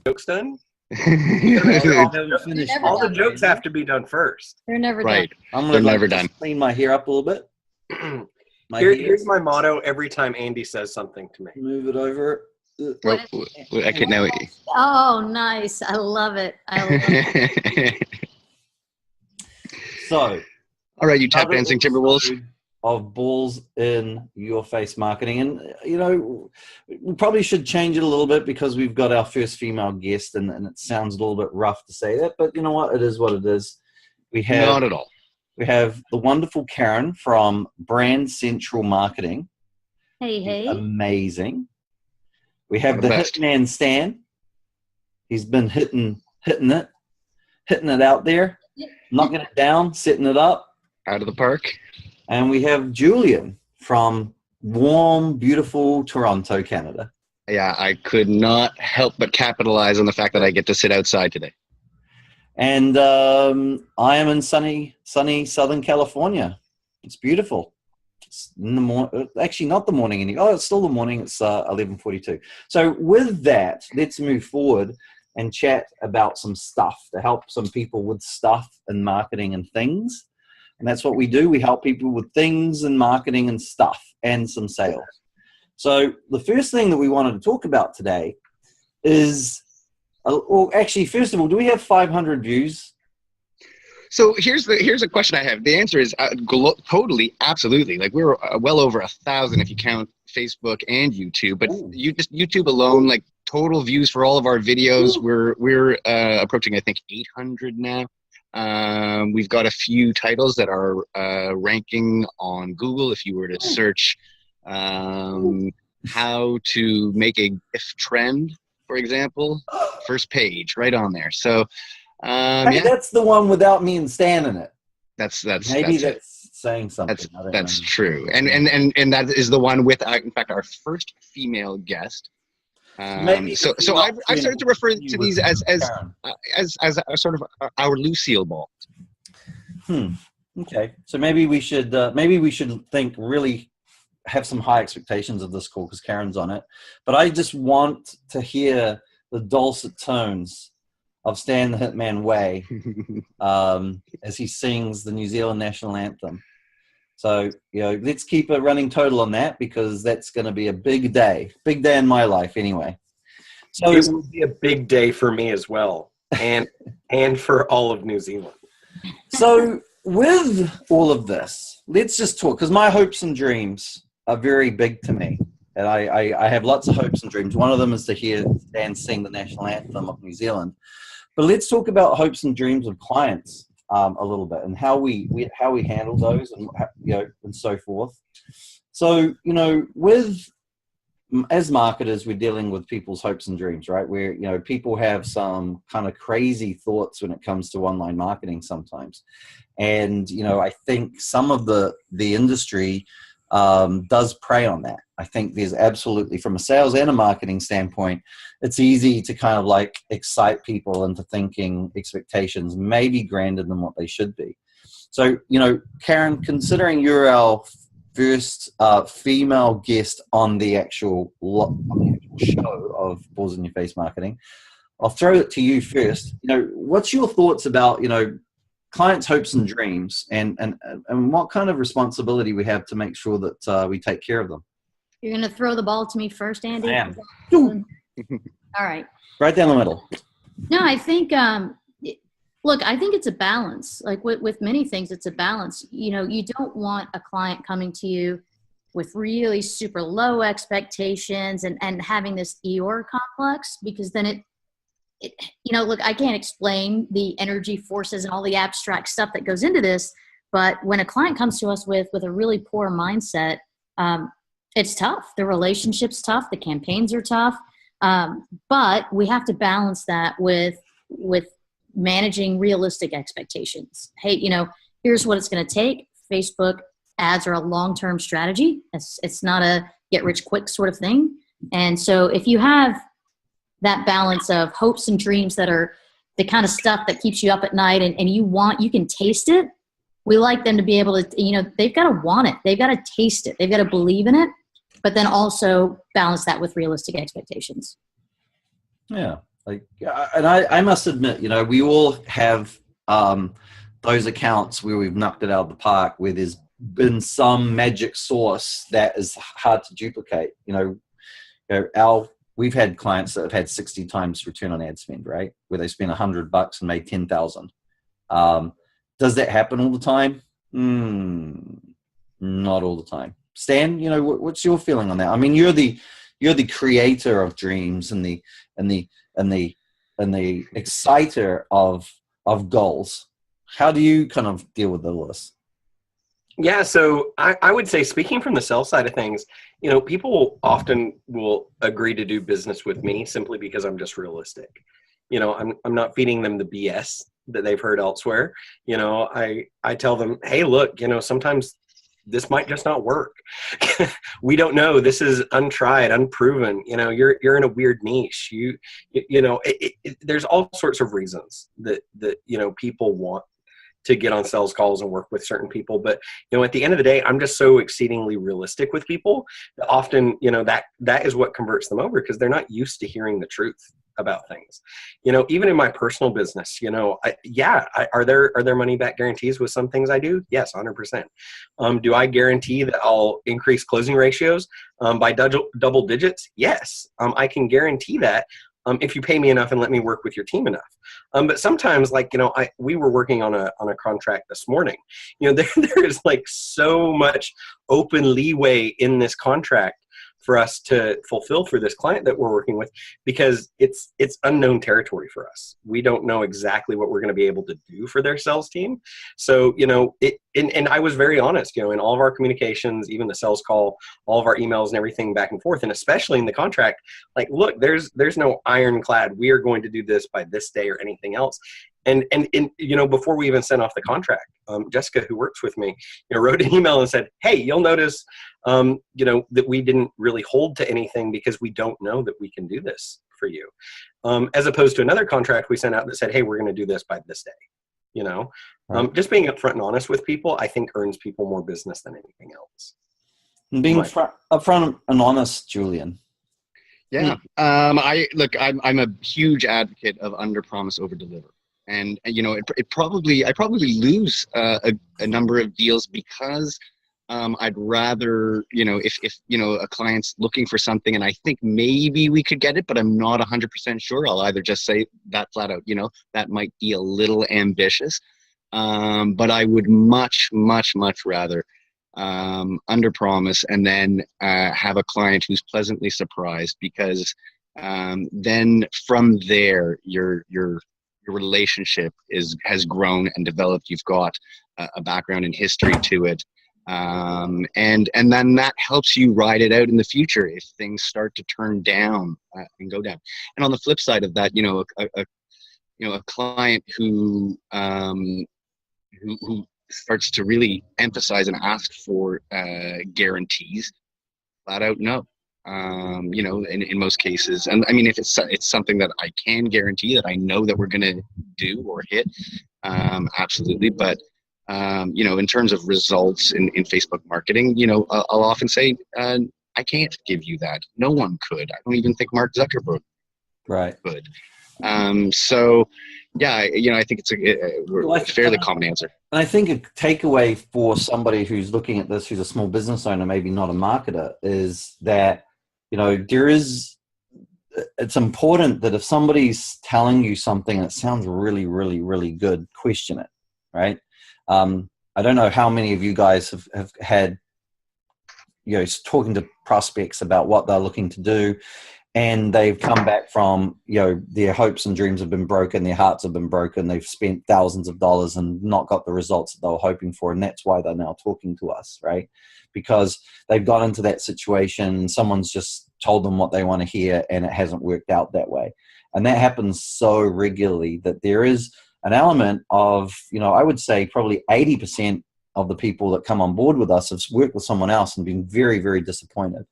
jokes done? All the jokes have to be done first. They're never right. done. I'm gonna never done. Clean my hair up a little bit. Here's my motto every time Andy says something to me. Move it over. I can know. Oh, nice. I love it. I love it. So, all right, you tap dancing Timberwolves. Of BALLZ in your face marketing. And, you know, we probably should change it a little bit because we've got our first female guest and it sounds a little bit rough to say that, but you know what? It is what it is. We have, not at all. We have the wonderful Karen from Brand Central Marketing. Hey, hey. Amazing. We have the Hitman Stan. He's been hitting it out there, knocking it down, setting it up. Out of the park. And we have Julian from warm, beautiful Toronto, Canada. Yeah, I could not help but capitalize on the fact that I get to sit outside today. And I am in sunny Southern California. It's beautiful. It's in the morning. Actually, not the morning anymore. Oh, it's still the morning. It's 11:42. So with that, let's move forward and chat about some stuff to help some people with stuff and marketing and things. And that's what we do. We help people with things and marketing and stuff and some sales. So the first thing that we wanted to talk about today is, well, actually, first of all, do we have 500 views? So here's a question I have. The answer is totally, absolutely. Like we're well over 1,000 if you count Facebook and YouTube. But YouTube alone, like total views for all of our videos, we're approaching I think 800 now. We've got a few titles that are ranking on Google. If you were to search how to make a GIF trend, for example, first page right on there. So hey, that's the one without me and Stan in it. That's saying something. That's true. And that is the one with in fact our first female guest. So I've started to refer to these as a sort of our Lucille ball. Okay, so maybe we should think really have some high expectations of this call because Karen's on it. But I just want to hear the dulcet tones of Stan the Hitman Way as he sings the New Zealand national anthem. So, you know, let's keep a running total on that because that's going to be a big day in my life anyway. So it will be a big day for me as well, and for all of New Zealand. So with all of this, let's just talk because my hopes and dreams are very big to me. And I have lots of hopes and dreams. One of them is to hear Dan sing the national anthem of New Zealand. But let's talk about hopes and dreams of clients a little bit and how we handle those and and so forth. So as marketers, we're dealing with people's hopes and dreams, right? Where people have some kind of crazy thoughts when it comes to online marketing sometimes, and I think some of the industry does prey on that. I think there's absolutely, from a sales and a marketing standpoint, it's easy to kind of like excite people into thinking expectations maybe grander than what they should be. So, Karen, considering you're our first female guest on the actual show of BALLZ in Your Face Marketing, I'll throw it to you first. What's your thoughts about, clients' hopes and dreams and what kind of responsibility we have to make sure that we take care of them? You're going to throw the ball to me first, Andy? I am. All right. Right down the middle. No, I think, look, I think it's a balance. Like with many things, it's a balance. You don't want a client coming to you with really super low expectations and having this Eeyore complex, because then look, I can't explain the energy forces and all the abstract stuff that goes into this, but when a client comes to us with a really poor mindset, it's tough. The relationship's tough. The campaigns are tough. But we have to balance that with managing realistic expectations. Hey, here's what it's going to take. Facebook ads are a long-term strategy. It's not a get-rich-quick sort of thing. And so if you have that balance of hopes and dreams that are the kind of stuff that keeps you up at night and you can taste it, we like them to be able to, they've got to want it. They've got to taste it. They've got to believe in it, but then also balance that with realistic expectations. Yeah. Like, and I must admit, you know, we all have those accounts where we've knocked it out of the park, where there's been some magic source that is hard to duplicate. We've had clients that have had 60 times return on ad spend, right? Where they spent $100 and made 10,000. Does that happen all the time? Not all the time. Stan, you know, what's your feeling on that? I mean, you're the creator of dreams and the exciter of goals. How do you kind of deal with all this? Yeah, so I would say, speaking from the sales side of things, you know, people often will agree to do business with me simply because I'm just realistic. You know, I'm not feeding them the BS that they've heard elsewhere. You know, I tell them, hey, look, you know, sometimes this might just not work. We don't know. This is untried, unproven. You know, you're in a weird niche. You know, there's all sorts of reasons that you know, people want to get on sales calls and work with certain people. But, you know, at the end of the day, I'm just so exceedingly realistic with people that often, you know, that is what converts them over, because they're not used to hearing the truth about things. You know, even in my personal business, you know, are there money back guarantees with some things I do? Yes, 100%. Do I guarantee that I'll increase closing ratios by double digits? Yes, I can guarantee that. If you pay me enough and let me work with your team enough. But sometimes, like, you know, we were working on a contract this morning. You know, there is like so much open leeway in this contract for us to fulfill for this client that we're working with, because it's unknown territory for us. We don't know exactly what we're going to be able to do for their sales team. So, you know, and I was very honest, you know, in all of our communications, even the sales call, all of our emails and everything back and forth, and especially in the contract, like, look, there's no ironclad, we are going to do this by this day or anything else. And you know, before we even sent off the contract, Jessica, who works with me, you know, wrote an email and said, hey, you'll notice, you know, that we didn't really hold to anything because we don't know that we can do this for you. As opposed to another contract we sent out that said, hey, we're going to do this by this day. You know, just being upfront and honest with people, I think, earns people more business than anything else. And being upfront and honest, Julian. Yeah. I'm a huge advocate of under promise, over deliver. And you know, I probably lose a number of deals because I'd rather, you know, if you know, a client's looking for something and I think maybe we could get it, but I'm not 100% sure, I'll either just say that flat out, you know, that might be a little ambitious. But I would much rather under promise and then have a client who's pleasantly surprised, because then from there your relationship has grown and developed. You've got a background and history to it, and then that helps you ride it out in the future if things start to turn down and go down. And on the flip side of that, you know, a client who starts to really emphasize and ask for guarantees, flat out no. You know, in most cases, and I mean, if it's something that I can guarantee that I know that we're going to do or hit, absolutely. But you know, in terms of results in Facebook marketing, you know, I'll often say I can't give you that. No one could. I don't even think Mark Zuckerberg could. So yeah, you know, I think it's a fairly common answer. And I think a takeaway for somebody who's looking at this, who's a small business owner, maybe not a marketer, is that, you know, it's important that if somebody's telling you something that sounds really, really, really good, question it, right? I don't know how many of you guys have had, you know, talking to prospects about what they're looking to do, and they've come back from, you know, their hopes and dreams have been broken, their hearts have been broken, they've spent thousands of dollars and not got the results that they were hoping for, and that's why they're now talking to us, right? Because they've got into that situation, someone's just told them what they want to hear, and it hasn't worked out that way. And that happens so regularly that there is an element of, you know, I would say probably 80% of the people that come on board with us have worked with someone else and been very, very disappointed.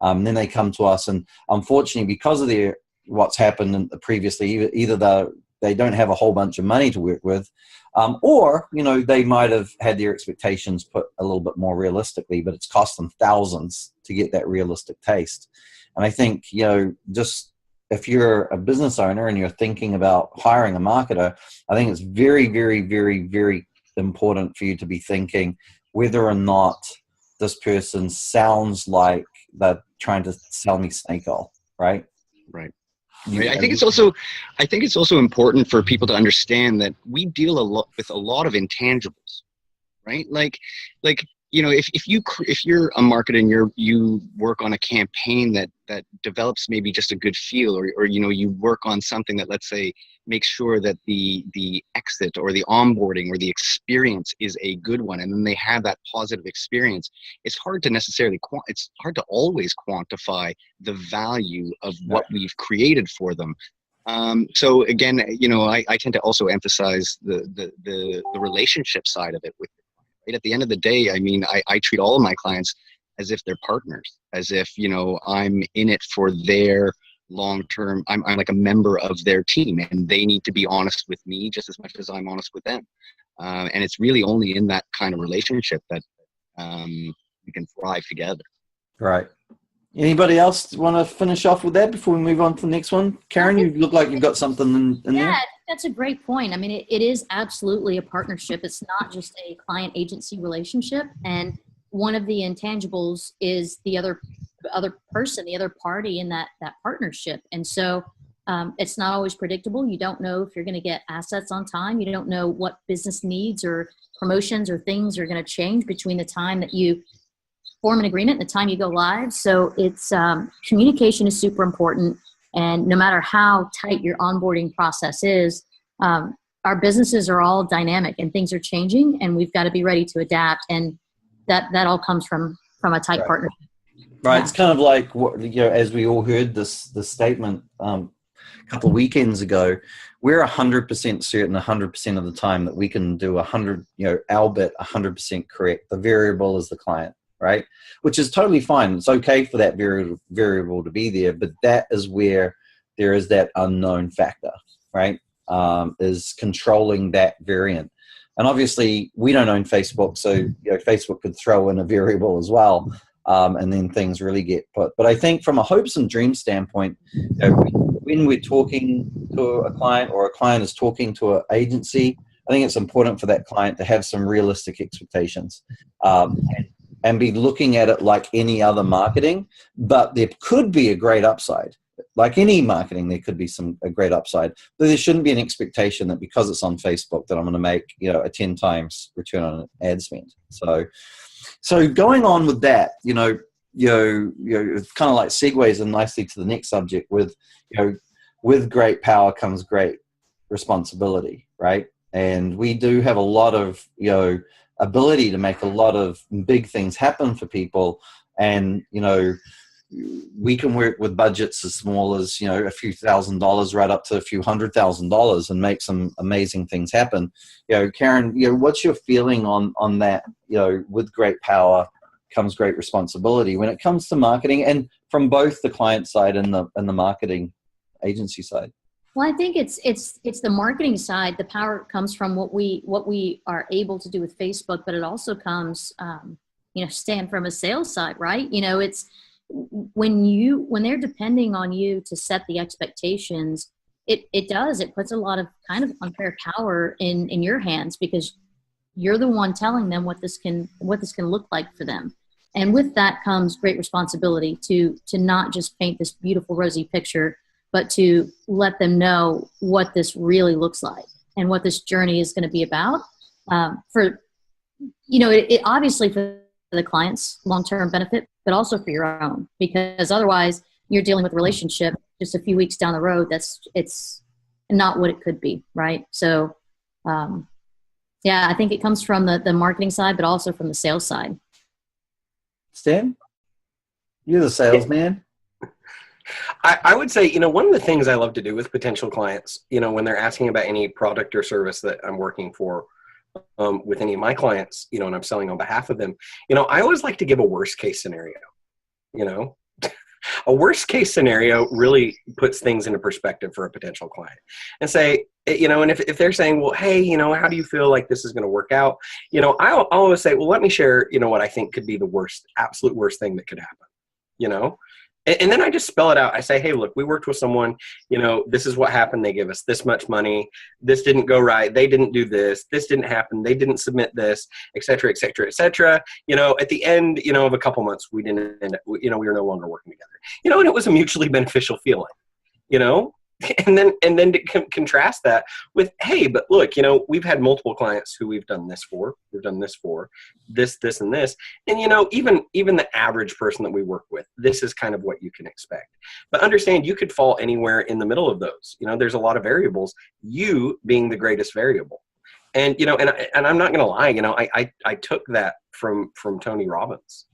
Then they come to us, and unfortunately, because of what's happened previously, either they don't have a whole bunch of money to work with, or, you know, they might have had their expectations put a little bit more realistically, but it's cost them thousands to get that realistic taste. And I think, you know, just if you're a business owner and you're thinking about hiring a marketer, I think it's very, very, very, very important for you to be thinking whether or not this person sounds like they're trying to sell me snake oil, right? Right. You, I think it's also important for people to understand that we deal with a lot of intangibles, right? Like, if you're a marketer and you work on a campaign that develops maybe just a good feel, or you work on something that, let's say, makes sure that the exit or the onboarding or the experience is a good one, and then they have that positive experience, it's hard to always quantify the value of what we've created for them. So again, I tend to also emphasize the relationship side of it with. Right? At the end of the day, I mean, I treat all of my clients as if they're partners, as if, I'm in it for their long-term, I'm like a member of their team, and they need to be honest with me just as much as I'm honest with them. And it's really only in that kind of relationship that we can thrive together. Right. Anybody else want to finish off with that before we move on to the next one? Karen, you look like you've got something in there. Yeah, that's a great point. I mean, it is absolutely a partnership. It's not just a client-agency relationship. And one of the intangibles is the other person, the other party in that partnership. And so it's not always predictable. You don't know if you're going to get assets on time. You don't know what business needs or promotions or things are going to change between the time that you form an agreement and the time you go live. So it's communication is super important. And no matter how tight your onboarding process is, our businesses are all dynamic and things are changing, and we've got to be ready to adapt. And that all comes from a tight partnership. Right. Yeah. It's kind of like, as we all heard this statement a couple of weekends ago, we're 100% certain 100% of the time that we can do our bit 100% correct. The variable is the client. Right, which is totally fine. It's okay for that variable to be there, but that is where there is that unknown factor, right? Is controlling that variant. And obviously, we don't own Facebook, so Facebook could throw in a variable as well, and then things really get put. But I think from a hopes and dreams standpoint, when we're talking to a client or a client is talking to an agency, I think it's important for that client to have some realistic expectations. And be looking at it like any other marketing, but there could be a great upside. Like any marketing, there could be a great upside, but there shouldn't be an expectation that because it's on Facebook that I'm going to make a 10 times return on ad spend. So going on with that, it's kind of like segues in nicely to the next subject. With great power comes great responsibility, right? And we do have a lot of ability to make a lot of big things happen for people, and we can work with budgets as small as a few $1,000s right up to a few $100,000 and make some amazing things happen. Karen, what's your feeling on that? With great power comes great responsibility when it comes to marketing, and from both the client side and the marketing agency side. Well, I think it's the marketing side. The power comes from what we are able to do with Facebook, but it also comes, stand from a sales side, right? It's when they're depending on you to set the expectations, it puts a lot of kind of unfair power in your hands, because you're the one telling them what this can look like for them. And with that comes great responsibility to not just paint this beautiful rosy picture, but to let them know what this really looks like and what this journey is going to be about. It obviously for the client's long-term benefit, but also for your own, because otherwise you're dealing with a relationship just a few weeks down the road. It's not what it could be, right? So, I think it comes from the marketing side, but also from the sales side. Stan, you're the salesman. I would say, one of the things I love to do with potential clients, when they're asking about any product or service that I'm working for with any of my clients, and I'm selling on behalf of them, I always like to give a worst case scenario. A worst case scenario really puts things into perspective for a potential client, and say, and if they're saying, well, hey, how do you feel like this is going to work out? I'll always say, well, let me share, what I think could be the absolute worst thing that could happen. And then I just spell it out. I say, hey, look, we worked with someone, this is what happened. They give us this much money. This didn't go right. They didn't do this. This didn't happen. They didn't submit this, et cetera, et cetera, et cetera. At the end, of a couple months, we didn't end up, we were no longer working together, and it was a mutually beneficial feeling, and then to contrast that with, hey, but look, we've had multiple clients who we've done this for, and this, and even the average person that we work with, this is kind of what you can expect. But understand, you could fall anywhere in the middle of those. There's a lot of variables, you being the greatest variable. And and I'm not gonna lie, I took that from Tony Robbins.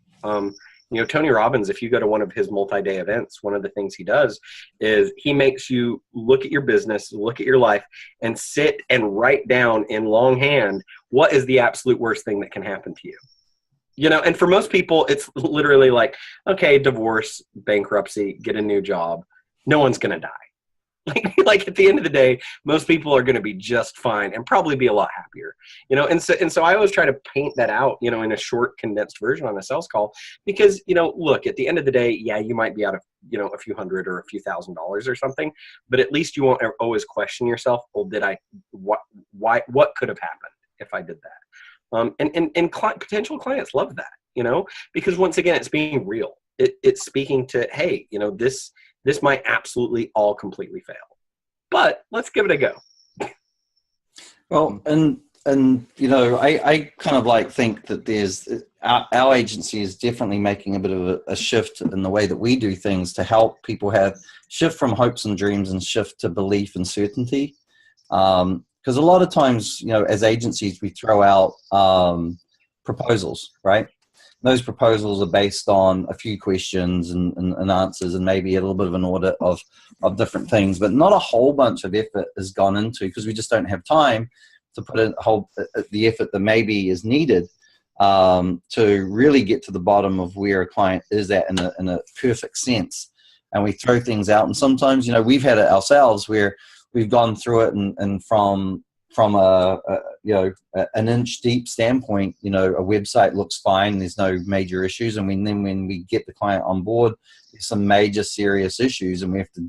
Tony Robbins, if you go to one of his multi-day events, one of the things he does is he makes you look at your business, look at your life, and sit and write down in longhand, what is the absolute worst thing that can happen to you? And for most people, it's literally like, okay, divorce, bankruptcy, get a new job. No one's going to die. Like at the end of the day, most people are going to be just fine and probably be a lot happier, and so I always try to paint that out, in a short condensed version on a sales call, because, look, at the end of the day, yeah, you might be out of, a few $100 or a few $1,000 or something, but at least you won't always question yourself. Well, what could have happened if I did that? And potential clients love that, because once again, it's being real. It's speaking to, hey, this might absolutely all completely fail, but let's give it a go. Well, and I kind of think that there's our agency is definitely making a bit of a shift in the way that we do things to help people shift from hopes and dreams and shift to belief and certainty. Because a lot of times, as agencies, we throw out proposals, right? Those proposals are based on a few questions and answers, and maybe a little bit of an audit of different things, but not a whole bunch of effort has gone into, because we just don't have time to put in the effort that maybe is needed to really get to the bottom of where a client is at in a perfect sense. And we throw things out, and sometimes, we've had it ourselves where we've gone through it, and from an inch deep standpoint, a website looks fine, there's no major issues, and then when we get the client on board, there's some major serious issues, and we have to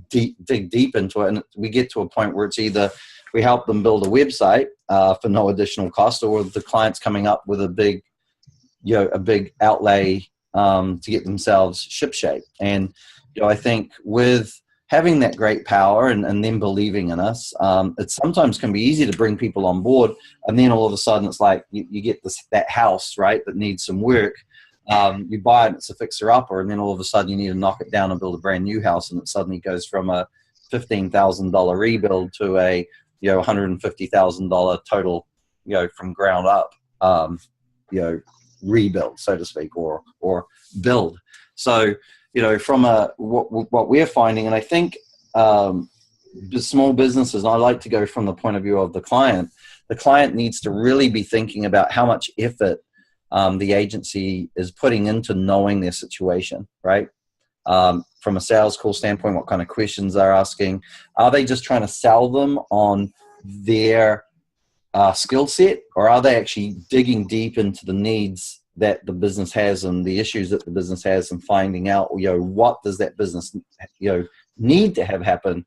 dig deep into it, and we get to a point where it's either we help them build a website for no additional cost, or the client's coming up with a big outlay to get themselves shipshape. And I think with having that great power and them believing in us, it sometimes can be easy to bring people on board, and then all of a sudden it's like you get that house, right, that needs some work. You buy it and it's a fixer-upper, and then all of a sudden you need to knock it down and build a brand new house, and it suddenly goes from a $15,000 rebuild to a $150,000 total, from ground up, rebuild, so to speak, or build. So from what we're finding, and I think the small businesses, and I like to go from the point of view of the client needs to really be thinking about how much effort the agency is putting into knowing their situation, right? From a sales call standpoint, what kind of questions they're asking. Are they just trying to sell them on their skill set, or are they actually digging deep into the needs that the business has and the issues that the business has, and finding out, what does that business, need to have happen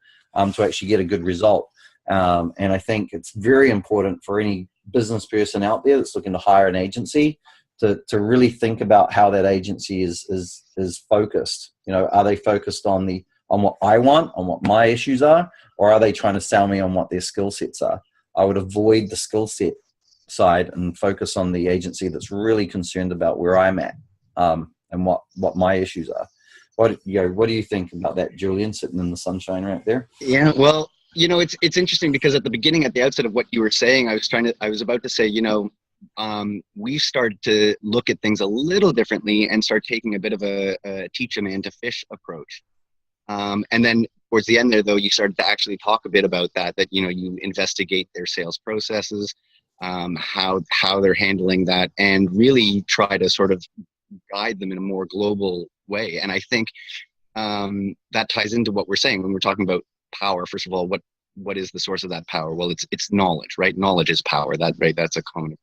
to actually get a good result. And I think it's very important for any business person out there that's looking to hire an agency to really think about how that agency is focused. Are they focused on what I want, on what my issues are, or are they trying to sell me on what their skill sets are? I would avoid the skill set side and focus on the agency that's really concerned about where I'm at, and what my issues are. What do you think about that, Julian, sitting in the sunshine right there? Yeah, well, it's interesting, because at the outset of what you were saying, I was about to say, we started to look at things a little differently and start taking a bit of a teach a man to fish approach. And then towards the end there, though, you started to actually talk a bit about that you investigate their sales processes, how they're handling that, and really try to sort of guide them in a more global way. And I think that ties into what we're saying when we're talking about power. First of all, what is the source of that power? Well, it's knowledge, right? Knowledge is power. That's a common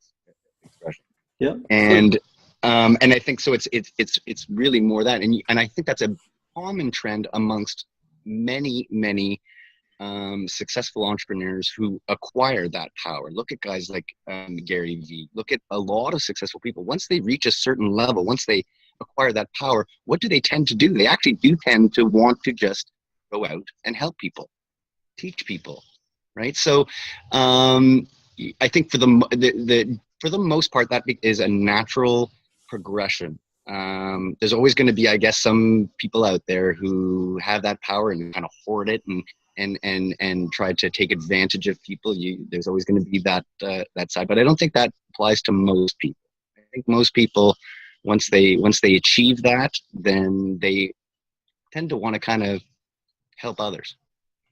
expression. Yeah. And I think so. It's really more that, and I think that's common trend amongst many successful entrepreneurs who acquire that power. Look at guys like Gary Vee. Look at a lot of successful people. Once they reach a certain level, once they acquire that power, what do they tend to do? They actually do tend to want to just go out and help people, teach people, right? So I think for the most part, that is a natural progression. There's always going to be, I guess, some people out there who have that power and kind of hoard it and try to take advantage of people. There's always going to be that side, but I don't think that applies to most people. I think most people, once they achieve that, then they tend to want to kind of help others.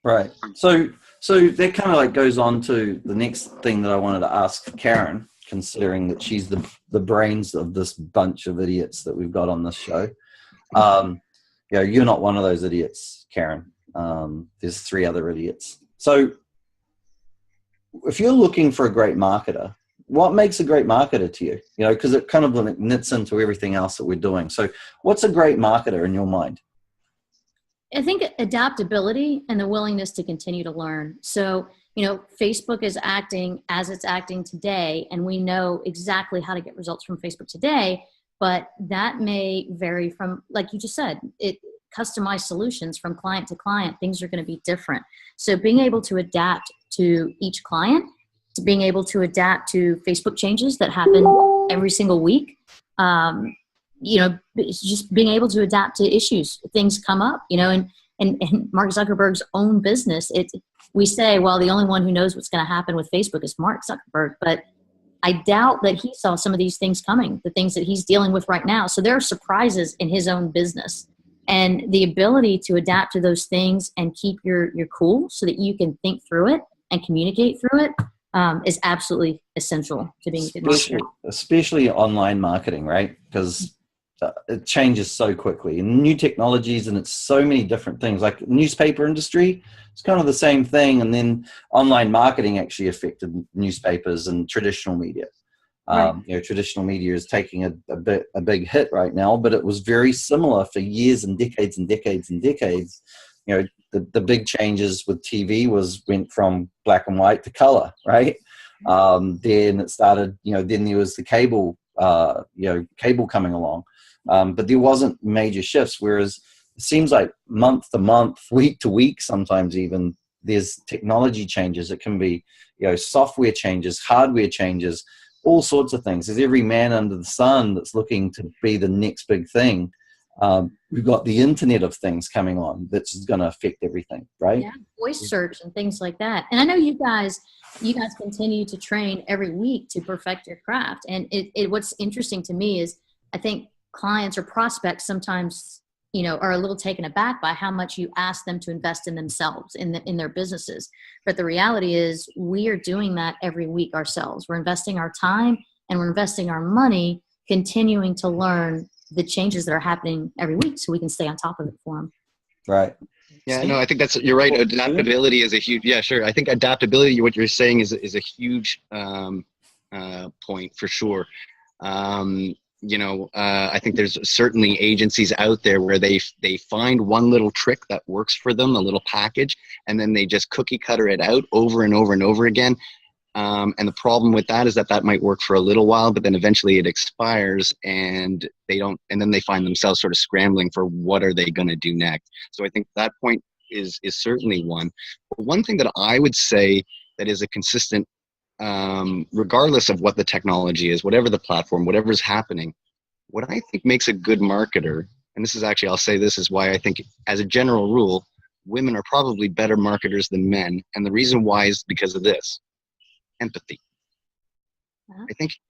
Right. So that kind of like goes on to the next thing that I wanted to ask Karen, considering that she's the brains of this bunch of idiots that we've got on this show. You're not one of those idiots, Karen. There's 3 other idiots. So if you're looking for a great marketer, what makes a great marketer to you? Because it kind of knits into everything else that we're doing. So what's a great marketer in your mind? I think adaptability and the willingness to continue to learn. So, Facebook is acting as it's acting today, and we know exactly how to get results from Facebook today, but that may vary from, like you just said, customized solutions from client to client. Things are going to be different. So being able to adapt to each client, to being able to adapt to Facebook changes that happen every single week, it's just being able to adapt to issues. Things come up, and Mark Zuckerberg's own business. We say, well, the only one who knows what's going to happen with Facebook is Mark Zuckerberg, but I doubt that he saw some of these things coming, the things that he's dealing with right now. So there are surprises in his own business, and the ability to adapt to those things and keep your cool so that you can think through it and communicate through it is absolutely essential to being a good marketer. Especially online marketing, right? Because it changes so quickly, and new technologies, and it's so many different things. Like newspaper industry, it's kind of the same thing, and then online marketing actually affected newspapers and traditional media. Right. Traditional media is taking a big hit right now, but it was very similar for years and decades and decades and decades. The big changes with TV went from black and white to color, right? Then it started, then there was the cable coming along. But there wasn't major shifts, whereas it seems like month to month, week to week, sometimes even there's technology changes. It can be, software changes, hardware changes, all sorts of things. There's every man under the sun that's looking to be the next big thing. We've got the Internet of Things coming on that's going to affect everything, right? Yeah, voice search and things like that. And I know you guys continue to train every week to perfect your craft. And what's interesting to me is I think clients or prospects sometimes, are a little taken aback by how much you ask them to invest in themselves, in their businesses. But the reality is we are doing that every week ourselves. We're investing our time and we're investing our money, continuing to learn the changes that are happening every week so we can stay on top of it for them. Right. Yeah, no, I think you're right. Adaptability is a huge, sure. I think adaptability, what you're saying is a huge point for sure. I think there's certainly agencies out there where they find one little trick that works for them, a little package, and then they just cookie cutter it out over and over and over again. And the problem with that is that might work for a little while, but then eventually it expires and then they find themselves sort of scrambling for what are they going to do next. So I think that point is certainly one. But one thing that I would say that is a consistent, regardless of what the technology is, whatever the platform, whatever's happening, what I think makes a good marketer, and this is actually, I'll say this is why I think as a general rule, women are probably better marketers than men. And the reason why is because of this: empathy.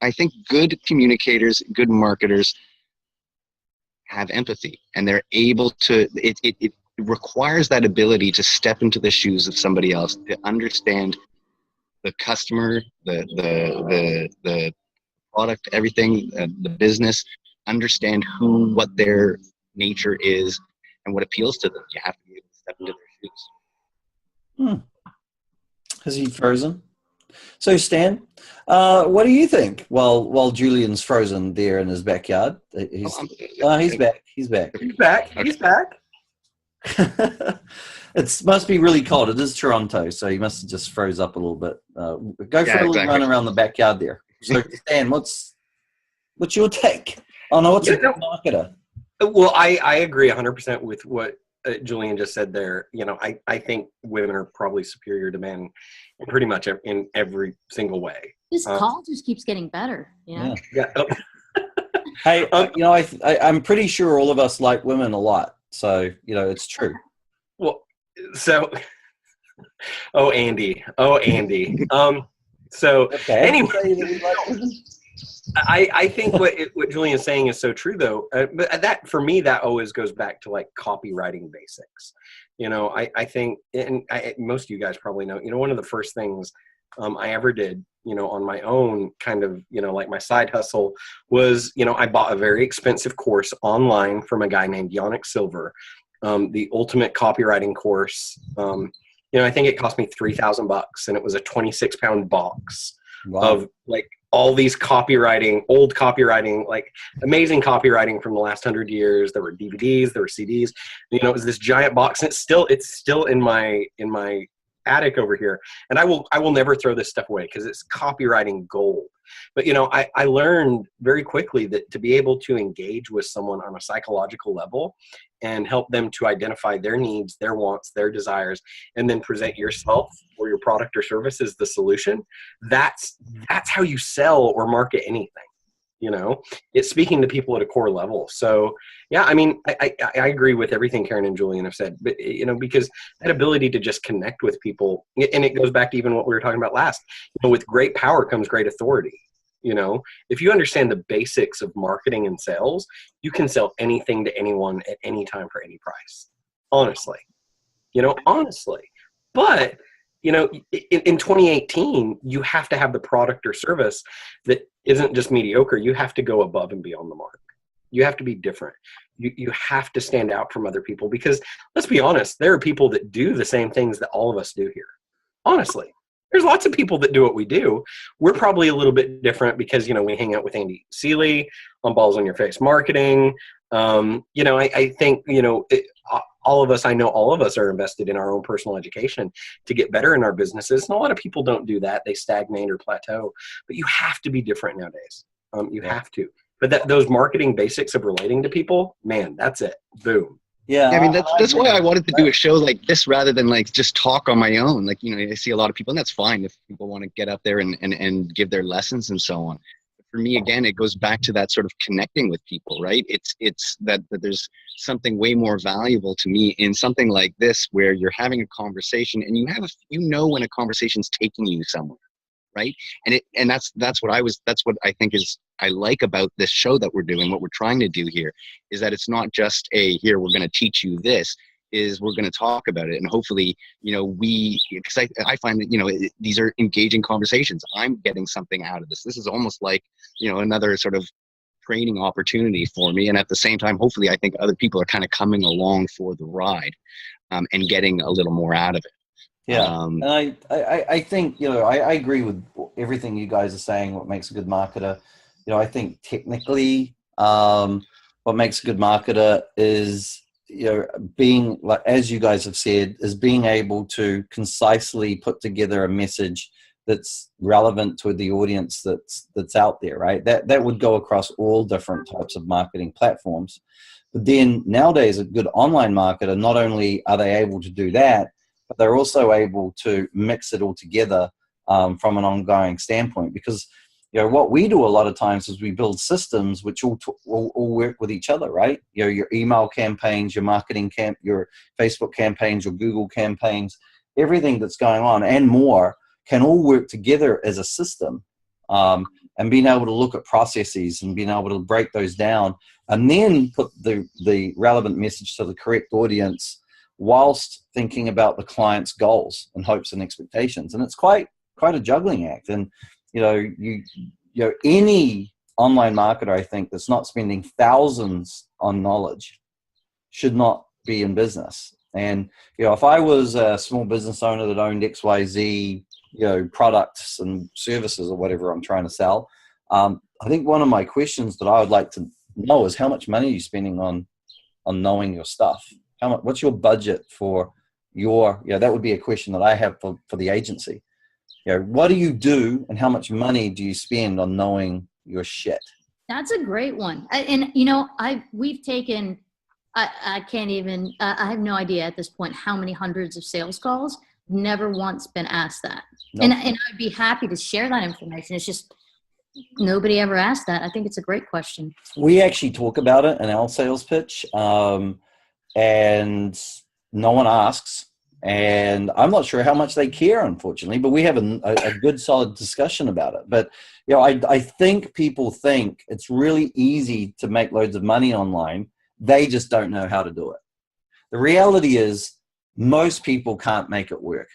I think good communicators, good marketers have empathy, and they're able to, it requires that ability to step into the shoes of somebody else, to understand the customer, the product, everything, the business, understand what their nature is and what appeals to them. You have to be able to step into their shoes. Is he frozen? So Stan, what do you think? While Julian's frozen there in his backyard, he's back. He's back. He's back. Okay. He's back. It must be really cold. It is Toronto, so you must have just froze up a little bit. Go for a little run around the backyard there. So, Stan, what's your take on what's a good marketer? Well, I agree 100% with what Julian just said there. You know, I think women are probably superior to men in pretty much in every single way. This call just keeps getting better. Yeah. Hey, you know, I'm pretty sure all of us like women a lot. So, you know, it's true. Well, so, Andy. So anyway, I think what Julian's saying is so true, though. But that, for me, that always goes back to like copywriting basics. You know, I think, and most of you guys probably know, you know, one of the first things I ever did, you know, on my own kind of, you know, like my side hustle was, you know, I bought a very expensive course online from a guy named Yannick Silver, the ultimate copywriting course. You know, I think it cost me $3,000 and it was a 26-pound box of like all these old copywriting, like amazing copywriting from the last 100 years. There were DVDs, there were CDs, you know, it was this giant box, and it's still in my attic over here. And I will never throw this stuff away because it's copywriting gold. But, you know, I learned very quickly that to be able to engage with someone on a psychological level and help them to identify their needs, their wants, their desires, and then present yourself or your product or service as the solution, that's how you sell or market anything. You know, it's speaking to people at a core level. So yeah, I mean, I agree with everything Karen and Julian have said, but, you know, because that ability to just connect with people, and it goes back to even what we were talking about last, you know, with great power comes great authority. You know, if you understand the basics of marketing and sales, you can sell anything to anyone at any time for any price. Honestly, but, you know, in 2018, you have to have the product or service that isn't just mediocre. You have to go above and beyond the mark. You have to be different. You have to stand out from other people, because let's be honest, there are people that do the same things that all of us do here. Honestly, there's lots of people that do what we do. We're probably a little bit different because, you know, we hang out with Andy Seeley on BALLZ on Your Face Marketing. You know, I think, you know, all of us are invested in our own personal education to get better in our businesses. And a lot of people don't do that. They stagnate or plateau, but you have to be different nowadays. You have to, but those marketing basics of relating to people, man, that's it. Boom. Yeah, I mean, that's why I wanted to do a show like this rather than like just talk on my own. Like, you know, I see a lot of people, and that's fine if people want to get up there and give their lessons and so on. For me, again, it goes back to that sort of connecting with people, right? It's that there's something way more valuable to me in something like this, where you're having a conversation and you know when a conversation's taking you somewhere, right? And that's what I think I like about this show that we're doing. What we're trying to do here is that it's not just here we're going to teach you this. Is we're going to talk about it, and hopefully, you know, because I find that, you know, these are engaging conversations. I'm getting something out of this. This is almost like, you know, another sort of training opportunity for me, and at the same time, hopefully, I think other people are kind of coming along for the ride, and getting a little more out of it. Yeah, and I think, you know, I agree with everything you guys are saying. What makes a good marketer? You know, I think technically, what makes a good marketer is, you know, being, like, as you guys have said, is being able to concisely put together a message that's relevant to the audience that's out there, right? That would go across all different types of marketing platforms. But then nowadays, a good online marketer, not only are they able to do that, but they're also able to mix it all together from an ongoing standpoint. Because, you know, what we do a lot of times is we build systems which all work with each other, right? You know, your email campaigns, your marketing your Facebook campaigns, your Google campaigns, everything that's going on and more can all work together as a system. And being able to look at processes and being able to break those down and then put the relevant message to the correct audience whilst thinking about the client's goals and hopes and expectations. And it's quite a juggling act. And, you know, any online marketer, I think, that's not spending thousands on knowledge should not be in business. And, you know, if I was a small business owner that owned XYZ, you know, products and services or whatever I'm trying to sell, I think one of my questions that I would like to know is how much money are you spending on knowing your stuff? How much, what's your budget for your, that would be a question that I have for the agency. What do you do and how much money do you spend on knowing your shit? That's a great one. We've taken, I can't even, I have no idea at this point how many hundreds of sales calls. Never once been asked that. Nope. And I'd be happy to share that information. It's just nobody ever asked that. I think it's a great question. We actually talk about it in our sales pitch, and no one asks. And I'm not sure how much they care, unfortunately, but we have a good, solid discussion about it. But, I think people think it's really easy to make loads of money online. They just don't know how to do it. The reality is most people can't make it work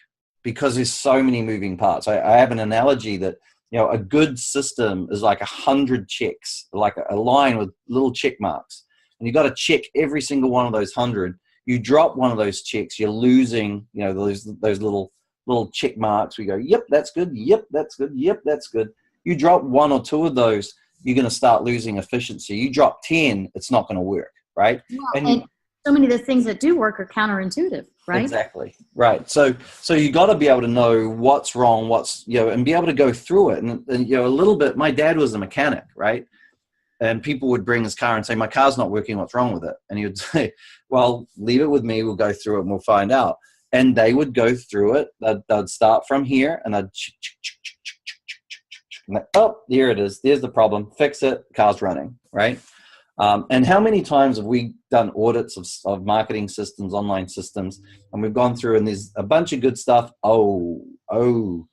because there's so many moving parts. I have an analogy that, a good system is like 100 checks, like a line with little check marks. And you got to check every single one of those 100. You drop one of those checks, you're losing, those little check marks. We go, yep, that's good. Yep, that's good. Yep, that's good. You drop one or two of those, you're going to start losing efficiency. You drop 10, it's not going to work, right? Well, and so many of the things that do work are counterintuitive, right? Exactly, right. So you got to be able to know what's wrong, and be able to go through it. And a little bit, my dad was a mechanic, right? And people would bring his car and say, my car's not working, what's wrong with it? And he would say, well, leave it with me, we'll go through it and we'll find out. And they would go through it. They'd start from here and they'd oh, here it is. There's the problem. Fix it. Car's running, right? And how many times have we done audits of marketing systems, online systems, and we've gone through and there's a bunch of good stuff. We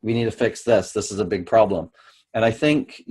need to fix this. This is a big problem. And I think,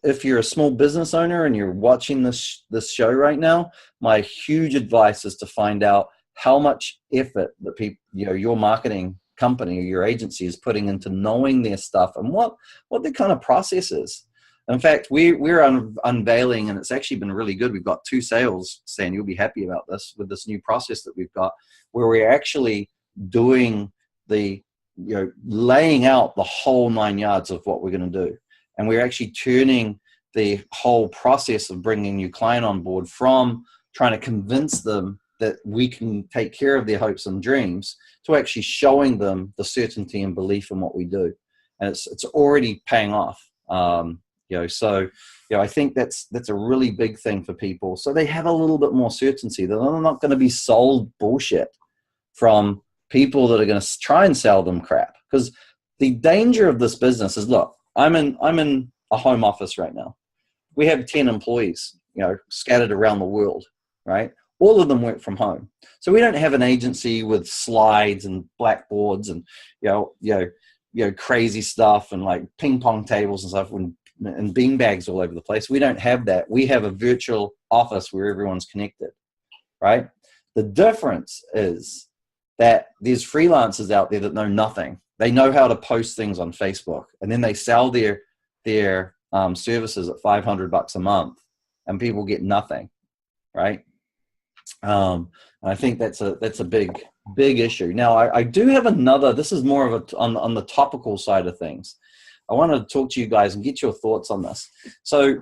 if you're a small business owner and you're watching this show right now, my huge advice is to find out how much effort that people, your marketing company or your agency is putting into knowing their stuff and what their kind of process is. In fact, we're unveiling, and it's actually been really good. We've got 2 sales, Stan, you'll be happy about this, with this new process that we've got, where we're actually doing laying out the whole 9 yards of what we're going to do. And we're actually turning the whole process of bringing a new client on board from trying to convince them that we can take care of their hopes and dreams to actually showing them the certainty and belief in what we do. And it's already paying off. So I think that's a really big thing for people. So they have a little bit more certainty that they're not going to be sold bullshit from people that are going to try and sell them crap. Because the danger of this business is, look, I'm in a home office right now. We have 10 employees, scattered around the world, right? All of them work from home. So we don't have an agency with slides and blackboards and, crazy stuff and like ping pong tables and stuff and bean bags all over the place. We don't have that. We have a virtual office where everyone's connected, right? The difference is that there's freelancers out there that know nothing. They know how to post things on Facebook, and then they sell their services at $500 a month, and people get nothing, right? And I think that's a big issue. Now, I do have another. This is more of on the topical side of things. I want to talk to you guys and get your thoughts on this. So,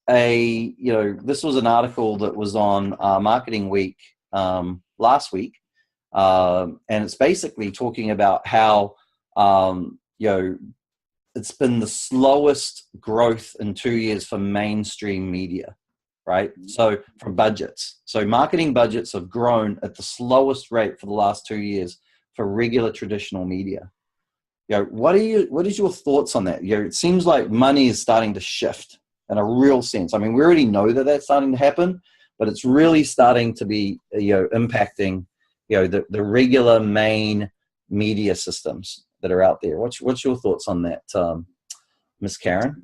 this was an article that was on Marketing Week last week. And it's basically talking about how, it's been the slowest growth in 2 years for mainstream media, right? So from budgets. So marketing budgets have grown at the slowest rate for the last 2 years for regular traditional media. What is your thoughts on that? It seems like money is starting to shift in a real sense. I mean, we already know that that's starting to happen, but it's really starting to be, impacting the regular main media systems that are out there. What's your thoughts on that, Miss Karen?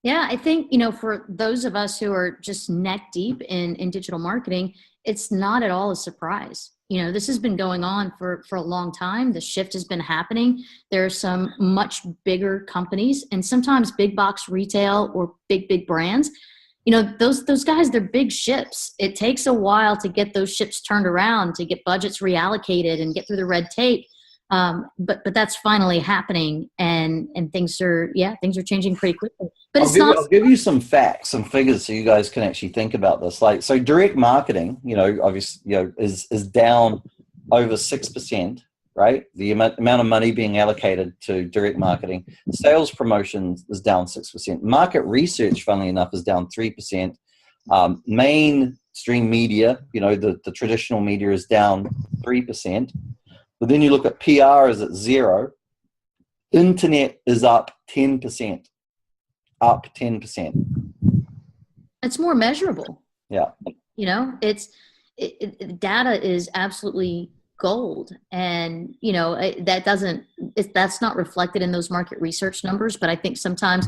Yeah, I think, for those of us who are just neck deep in digital marketing, it's not at all a surprise. This has been going on for a long time. The shift has been happening. There are some much bigger companies and sometimes big box retail or big brands. Those guys, they're big ships. It takes a while to get those ships turned around, to get budgets reallocated and get through the red tape. But that's finally happening, and things are changing pretty quickly. But I'll it's not. I'll give you some facts, some figures, so you guys can actually think about this. Like, so direct marketing, obviously, is down over 6%, right? The amount of money being allocated to direct marketing. Sales promotions is down 6%. Market research, funnily enough, is down 3%. Mainstream media, the traditional media, is down 3%. But then you look at PR is at 0. Internet is up 10%. Up 10%. It's more measurable. Yeah. Data is absolutely gold, and that's not reflected in those market research numbers. But I think sometimes,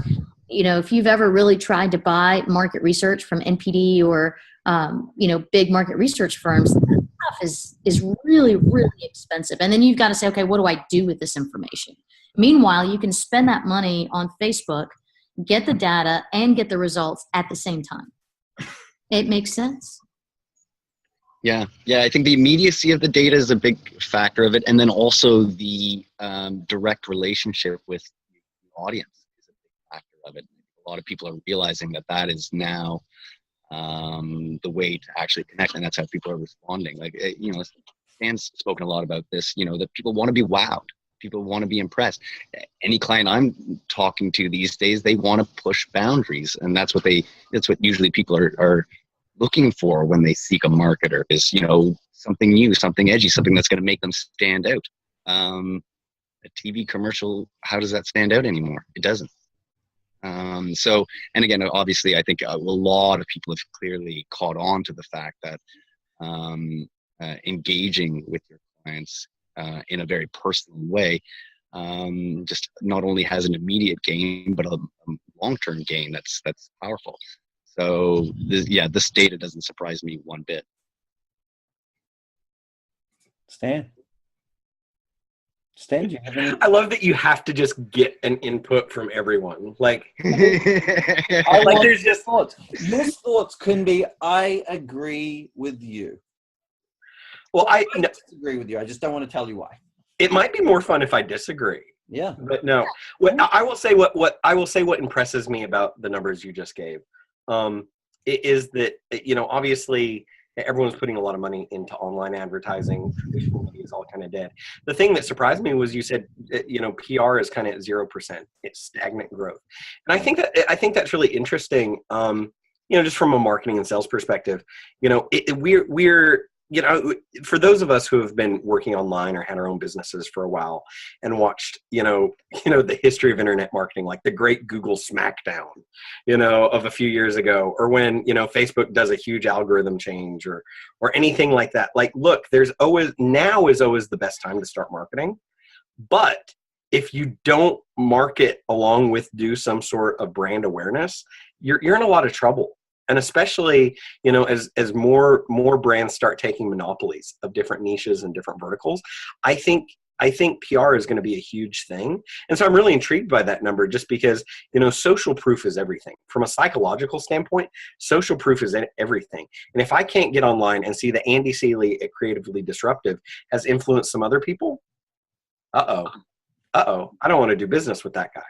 if you've ever really tried to buy market research from NPD or big market research firms, that stuff is really, really expensive. And then you've got to say, okay, what do I do with this information? Meanwhile, you can spend that money on Facebook, get the data, and get the results at the same time. It makes sense. Yeah. I think the immediacy of the data is a big factor of it, and then also the direct relationship with the audience is a big factor of it. A lot of people are realizing that is now the way to actually connect, and that's how people are responding. Like, Dan's spoken a lot about this. That people want to be wowed. People want to be impressed. Any client I'm talking to these days, they want to push boundaries, and that's what usually people are looking for when they seek a marketer, is something new, something edgy, something that's going to make them stand out. A TV commercial, how does that stand out anymore? It doesn't. So, and again, obviously, I think a lot of people have clearly caught on to the fact that engaging with your clients in a very personal way just not only has an immediate gain, but a long-term gain that's powerful. So this data doesn't surprise me one bit. Stan, do you have any? I love that you have to just get an input from everyone. Like, there's just thoughts. Your thoughts can be, I agree with you. Well, I disagree with you. I just don't want to tell you why. It might be more fun if I disagree. Yeah. But no. I will say what impresses me about the numbers you just gave. Is that, obviously everyone's putting a lot of money into online advertising. Traditional media is all kind of dead. The thing that surprised me was you said, PR is kind of at 0%. It's stagnant growth. And I think that's really interesting. Just from a marketing and sales perspective, we're for those of us who have been working online or had our own businesses for a while and watched, the history of internet marketing, like the great Google smackdown, of a few years ago, or when, Facebook does a huge algorithm change or anything like that. Like, look, now is always the best time to start marketing. But if you don't market along with do some sort of brand awareness, you're in a lot of trouble. And especially, as more brands start taking monopolies of different niches and different verticals, I think PR is going to be a huge thing. And so I'm really intrigued by that number, just because, social proof is everything. From a psychological standpoint, social proof is everything. And if I can't get online and see that Andy Seeley at Creatively Disruptive has influenced some other people, I don't want to do business with that guy.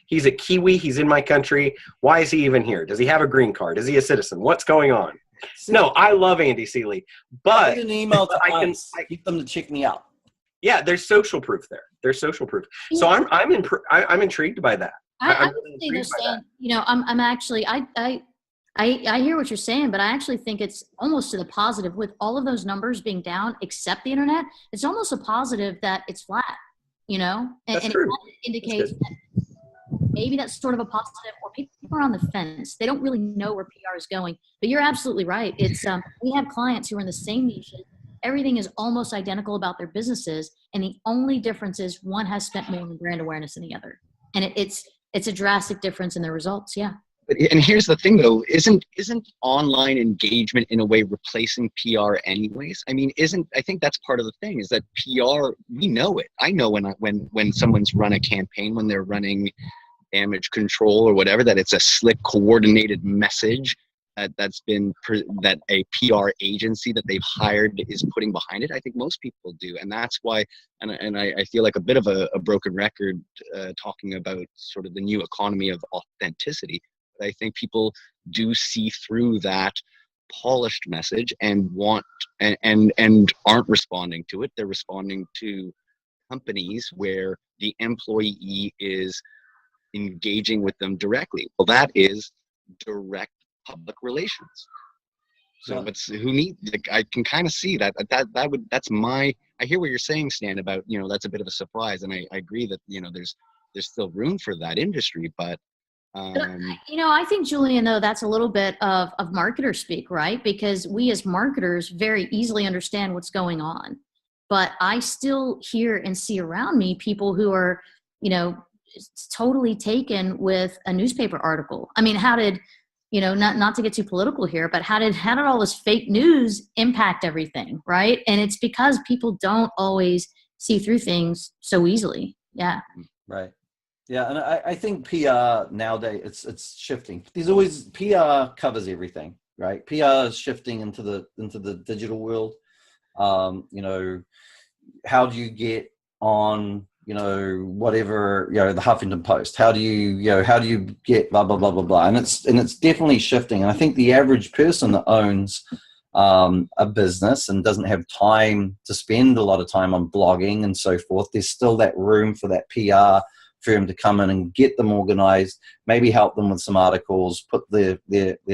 He's a Kiwi. He's in my country. Why is he even here? Does he have a green card? Is he a citizen? What's going on? No, I love Andy Seeley, but an email to get them to check me out. Yeah, there's social proof there. There's social proof. So I'm intrigued by that. I would say they're saying, I'm actually, I hear what you're saying, but I actually think it's almost to the positive with all of those numbers being down, except the internet. It's almost a positive that it's flat, and true. It indicates that maybe that's sort of a positive, or people are on the fence. They don't really know where PR is going. But you're absolutely right. It's we have clients who are in the same niches. Everything is almost identical about their businesses, and the only difference is one has spent more on brand awareness than the other. And it's a drastic difference in the results. Yeah. And here's the thing, though, isn't online engagement in a way replacing PR anyways? I mean, I think that's part of the thing, is that PR, we know it. I know when someone's run a campaign, when they're running damage control or whatever, that it's a slick, coordinated message. that a PR agency that they've hired is putting behind it. I think most people do, and that's why. And I feel like a bit of a broken record talking about sort of the new economy of authenticity. But I think people do see through that polished message and aren't responding to it. They're responding to companies where the employee is engaging with them directly. Well, that is direct public relations. So it's I can kind of see that's my, I hear what you're saying, Stan, about, that's a bit of a surprise. And I agree that, there's still room for that industry, but I think, Julian, though, that's a little bit of marketer speak, right? Because we as marketers very easily understand what's going on. But I still hear and see around me people who are, totally taken with a newspaper article. I mean, how did, not to get too political here, but how did all this fake news impact everything, right? And it's because people don't always see through things so easily. Yeah. Right. Yeah, and I think PR nowadays it's shifting. There's always PR covers everything, right? PR is shifting into the digital world. How do you get on, whatever, the Huffington Post? How do you get blah blah blah blah blah? And it's definitely shifting. And I think the average person that owns a business and doesn't have time to spend a lot of time on blogging and so forth, there's still that room for that PR firm to come in and get them organized, maybe help them with some articles, put their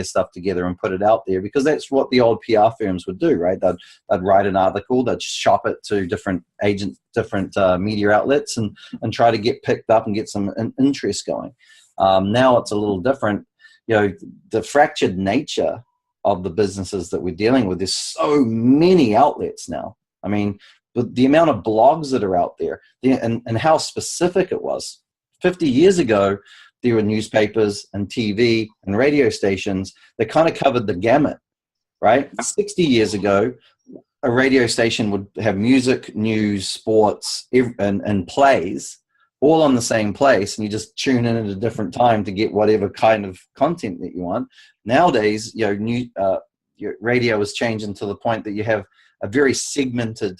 stuff together and put it out there, because that's what the old PR firms would do, right? They'd write an article, they'd shop it to different agents, different media outlets, and try to get picked up and get some interest going. Now it's a little different. The fractured nature of the businesses that we're dealing with, there's so many outlets now. I mean, but the amount of blogs that are out there and how specific it was. 50 years ago, there were newspapers and TV and radio stations that kind of covered the gamut, right? 60 years ago, a radio station would have music, news, sports, and plays all on the same place, and you just tune in at a different time to get whatever kind of content that you want. Nowadays, your radio is changing to the point that you have a very segmented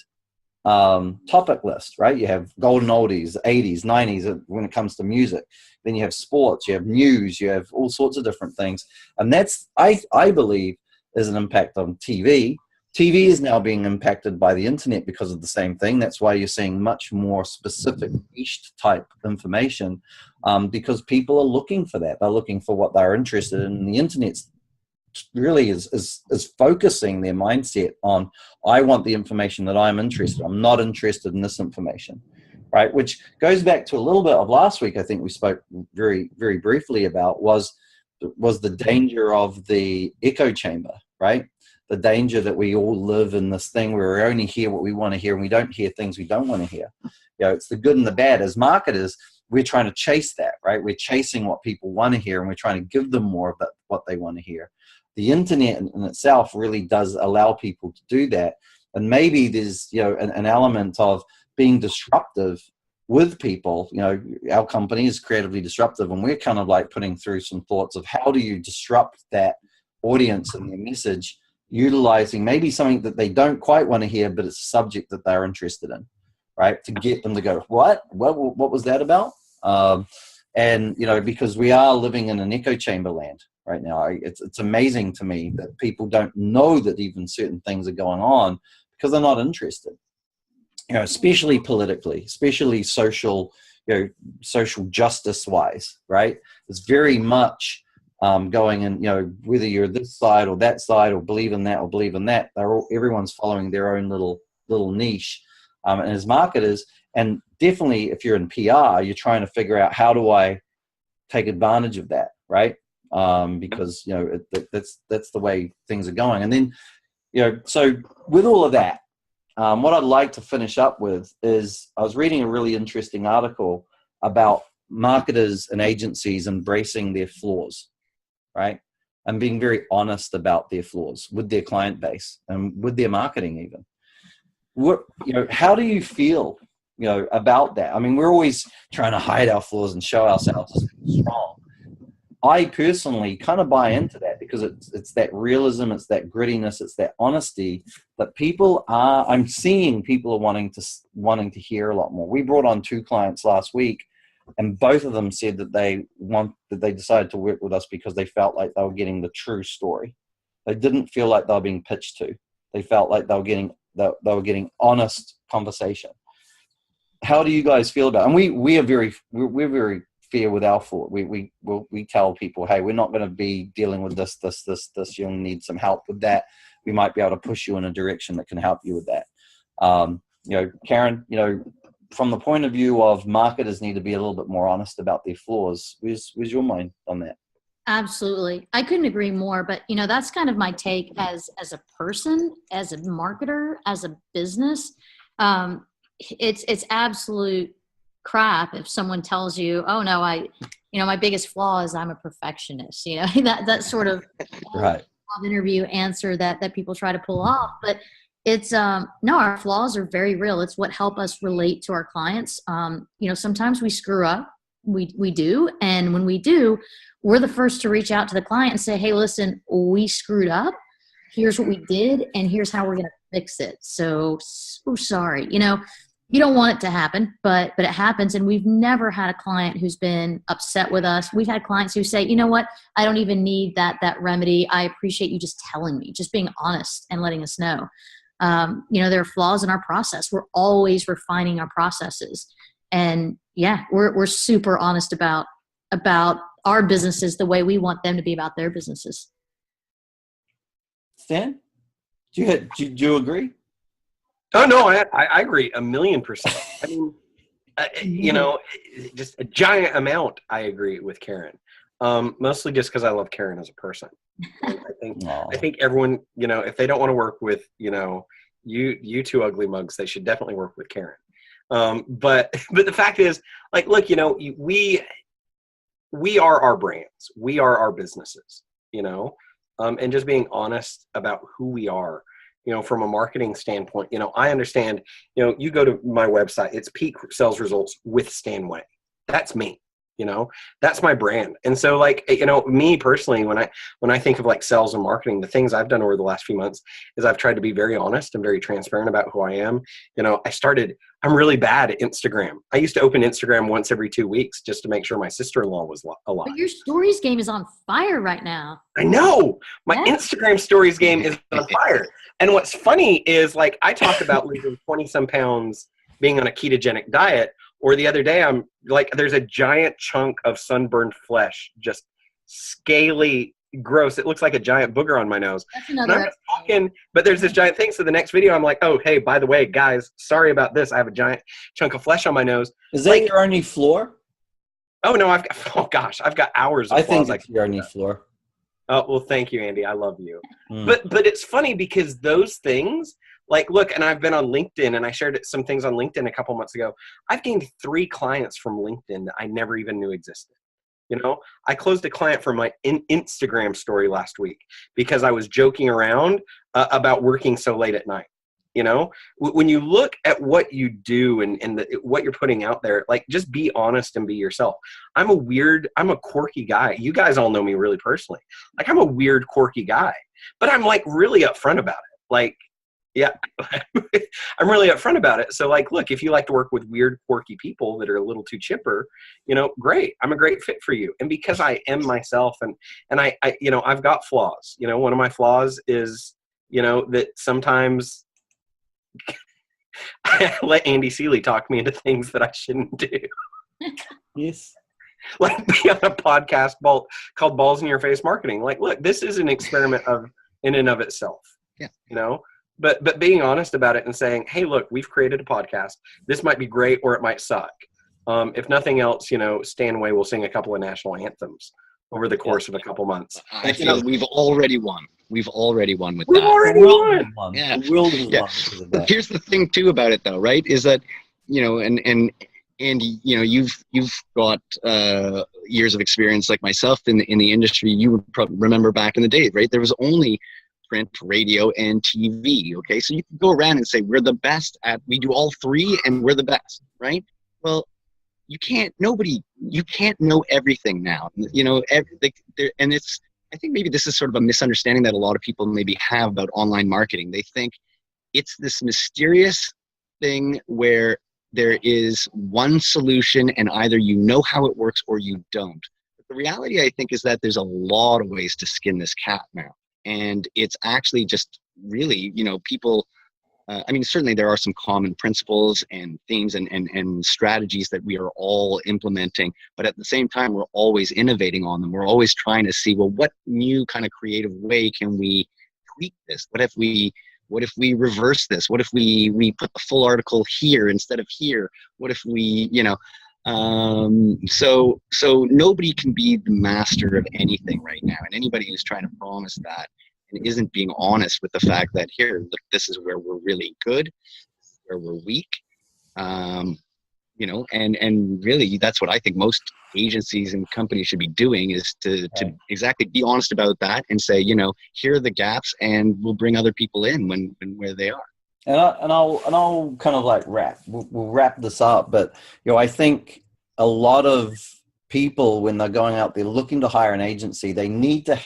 topic list, right? You have golden oldies, 80s, 90s when it comes to music. Then you have sports, you have news, you have all sorts of different things. And that's, I believe, is an impact on TV. TV is now being impacted by the internet because of the same thing. That's why you're seeing much more specific niche type information, because people are looking for that. They're looking for what they're interested in. And the internet's really is focusing their mindset on, I want the information that I'm interested in. I'm not interested in this information, right? Which goes back to a little bit of last week. I think we spoke very, very briefly about was the danger of the echo chamber, right? The danger that we all live in this thing where we only hear what we want to hear and we don't hear things we don't want to hear. It's the good and the bad. As marketers, we're trying to chase that, right? We're chasing what people want to hear and we're trying to give them more of what they want to hear. The internet in itself really does allow people to do that. And maybe there's, an element of being disruptive with people. Our company is creatively disruptive, and we're kind of like putting through some thoughts of how do you disrupt that audience and their message, utilizing maybe something that they don't quite want to hear, but it's a subject that they're interested in, right? To get them to go, what was that about? And, because we are living in an echo chamber land right now. It's amazing to me that people don't know that even certain things are going on because they're not interested, especially politically, especially social justice wise, right? It's very much going in, whether you're this side or that side or believe in that or believe in that, everyone's following their own little niche. And as marketers, and definitely if you're in PR, you're trying to figure out, how do I take advantage of that, right? Because that's the way things are going. And then so with all of that, what I'd like to finish up with is, I was reading a really interesting article about marketers and agencies embracing their flaws, right? And being very honest about their flaws with their client base and with their marketing even. How do you feel about that? I mean, we're always trying to hide our flaws and show ourselves as strong. I personally kind of buy into that, because because it's that realism, it's that grittiness, it's that honesty that I'm seeing people are wanting to hear a lot more. We brought on 2 clients last week, and both of them said that they decided to work with us because they felt like they were getting the true story. They didn't feel like they were being pitched to. They felt like they were getting honest conversation. How do you guys feel about it? And we're very fair with our thought. We tell people, hey, we're not going to be dealing with this. You'll need some help with that. We might be able to push you in a direction that can help you with that. Karen, from the point of view of marketers need to be a little bit more honest about their flaws. Where's your mind on that? Absolutely. I couldn't agree more, but that's kind of my take as a person, as a marketer, as a business. It's absolute crap if someone tells you, oh no, my biggest flaw is I'm a perfectionist, that sort of right interview answer that people try to pull off. But it's no, our flaws are very real. It's what help us relate to our clients. Sometimes we screw up, we do. And when we do, we're the first to reach out to the client and say, hey, listen, we screwed up. Here's what we did. And here's how we're going to fix it. So sorry, you don't want it to happen, but it happens. And we've never had a client who's been upset with us. We've had clients who say, you know what, I don't even need that remedy. I appreciate you just telling me, just being honest and letting us know. There are flaws in our process. We're always refining our processes. And yeah, we're super honest about our businesses the way we want them to be about their businesses. Stan, do you agree? Oh no, I agree 1,000,000%. I mean, just a giant amount. I agree with Karen, mostly just because I love Karen as a person. And I think everyone, if they don't want to work with, you 2 ugly mugs, they should definitely work with Karen. But the fact is, like, look, we are our brands, we are our businesses, and just being honest about who we are. From a marketing standpoint, I understand, you go to my website, it's peak sales results with Stan Way. That's me, that's my brand. And so like, me personally, when I think of like sales and marketing, the things I've done over the last few months is I've tried to be very honest and very transparent about who I am. I'm really bad at Instagram. I used to open Instagram once every 2 weeks just to make sure my sister-in-law was alive. But your stories game is on fire right now. I know. My Instagram stories game is on fire. And what's funny is, like, I talk about losing 20-some pounds, being on a ketogenic diet, or the other day I'm like, there's a giant chunk of sunburned flesh, just scaly, gross. It looks like a giant booger on my nose. That's another. And I'm talking, but there's this giant thing. So the next video, I'm like, oh, hey, by the way, guys, sorry about this. I have a giant chunk of flesh on my nose. Is that your only floor? Oh no, I've got hours of I think flaws. it's your only floor. Oh, well, thank you, Andy. I love you. But it's funny because those things, like, look, and I've been on LinkedIn, and I shared some things on LinkedIn a couple months ago. I've gained 3 clients from LinkedIn that I never even knew existed. I closed a client for my Instagram story last week because I was joking around about working so late at night. When you look at what you do and what you're putting out there, like, just be honest and be yourself. I'm a quirky guy. You guys all know me really personally. Like, I'm a weird, quirky guy, but I'm like really upfront about it. Like, yeah, I'm really upfront about it. So, like, look, if you like to work with weird, quirky people that are a little too chipper, great. I'm a great fit for you. And because I am myself, and I've got flaws. One of my flaws is, that sometimes I let Andy Seeley talk me into things that I shouldn't do. Yes. Like, be on a podcast called BALLZ in Your Face Marketing. Like, look, this is an experiment in and of itself. Yeah. But being honest about it and saying, hey, look, we've created a podcast. This might be great or it might suck. If nothing else, Stan Way will sing a couple of national anthems over the course of a couple months. I feel we've already won. We've already won with We've that. already won. Yeah. Yeah. Here's the thing too about it though, right? Is that, and you've got years of experience like myself in the industry. You would probably remember back in the day, right? There was only print, radio, and TV. Okay, so you can go around and say we're the best we do all 3 and we're the best, right? Well, you can't know everything now. And I think maybe this is sort of a misunderstanding that a lot of people maybe have about online marketing. They think it's this mysterious thing where there is one solution and either you know how it works or you don't. But the reality, I think, is that there's a lot of ways to skin this cat now. And it's actually just really, people, I mean, certainly there are some common principles and themes and strategies that we are all implementing, but at the same time, we're always innovating on them. We're always trying to see, well, what new kind of creative way can we tweak this? What if we reverse this? What if we put the full article here instead of here? What if we, so nobody can be the master of anything right now. And anybody who's trying to promise that and isn't being honest with the fact that here, look, this is where we're really good, this is where we're weak. And really that's what I think most agencies and companies should be doing, is to exactly be honest about that and say, here are the gaps, and we'll bring other people in when where they are. And I'll kind of like we'll wrap this up, but I think a lot of people, when they're going out there looking to hire an agency, they need to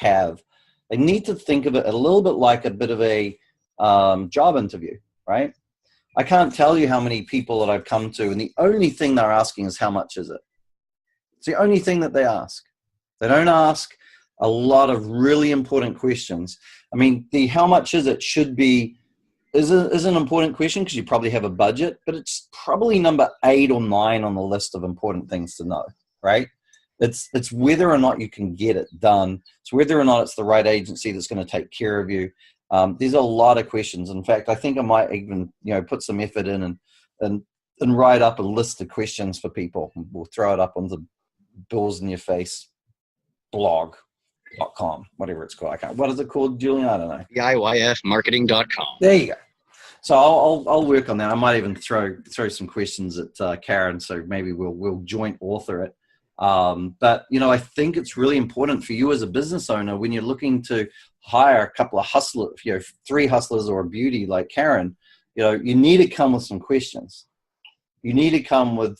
think of it a little bit like a bit of a job interview, right? I can't tell you how many people that I've come to, and the only thing they're asking is, how much is it? It's the only thing that they ask. They don't ask a lot of really important questions. I mean, the how much is it is an important question because you probably have a budget, but it's probably number 8 or 9 on the list of important things to know, right? It's whether or not you can get it done. It's whether or not it's the right agency that's going to take care of you. There's a lot of questions. In fact, I think I might even, put some effort in and write up a list of questions for people. We'll throw it up on the Bills in Your Face blog.com, whatever it's called. What is it called, Julian? I don't know. BIYFmarketing.com. There you go. So I'll work on that. I might even throw some questions at Karen, so maybe we'll joint author it. But I think it's really important for you as a business owner, when you're looking to hire a couple of hustlers, 3 hustlers or a beauty like Karen, you need to come with some questions. You need to come with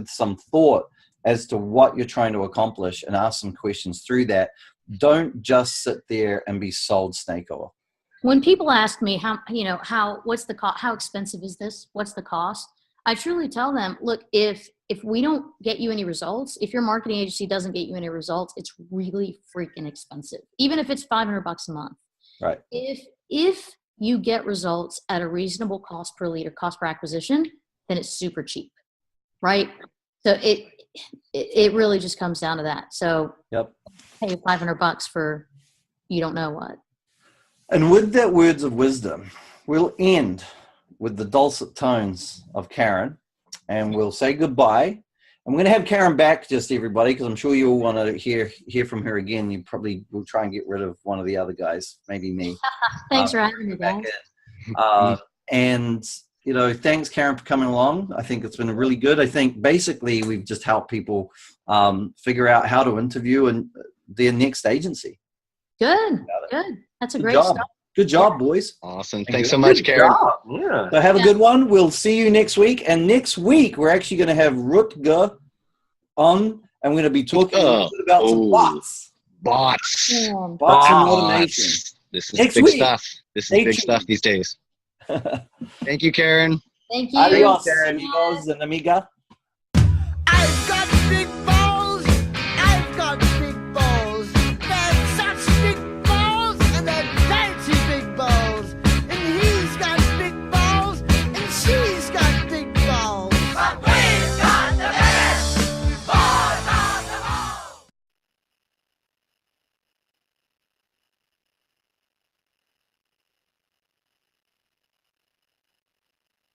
some thought as to what you're trying to accomplish, and ask some questions through that. Don't just sit there and be sold snake oil. When people ask me what's the cost, how expensive is this? What's the cost? I truly tell them, look, if we don't get you any results, if your marketing agency doesn't get you any results, it's really freaking expensive. Even if it's $500 a month. Right. If you get results at a reasonable cost per lead or cost per acquisition, then it's super cheap. Right. So it really just comes down to that. So yep. Pay $500 for you don't know what. And with that words of wisdom, we'll end with the dulcet tones of Karen, and we'll say goodbye. I'm going to have Karen back, just everybody, because I'm sure you all want to hear from her again. You probably will try and get rid of one of the other guys, maybe me. Thanks for having me, guys. And thanks, Karen, for coming along. I think it's been really good. I think basically we've just helped people figure out how to interview and their next agency. Good. That's a great start. Good job, boys. Awesome. Thanks so much, Karen. Yeah. So have a good one. We'll see you next week. And next week, we're actually going to have Rutger on, and we're going to be talking about some bots. Bots and automation. This is big stuff. This is big stuff these days. Thank you, Karen. Thank you. Adios, amigos and amiga.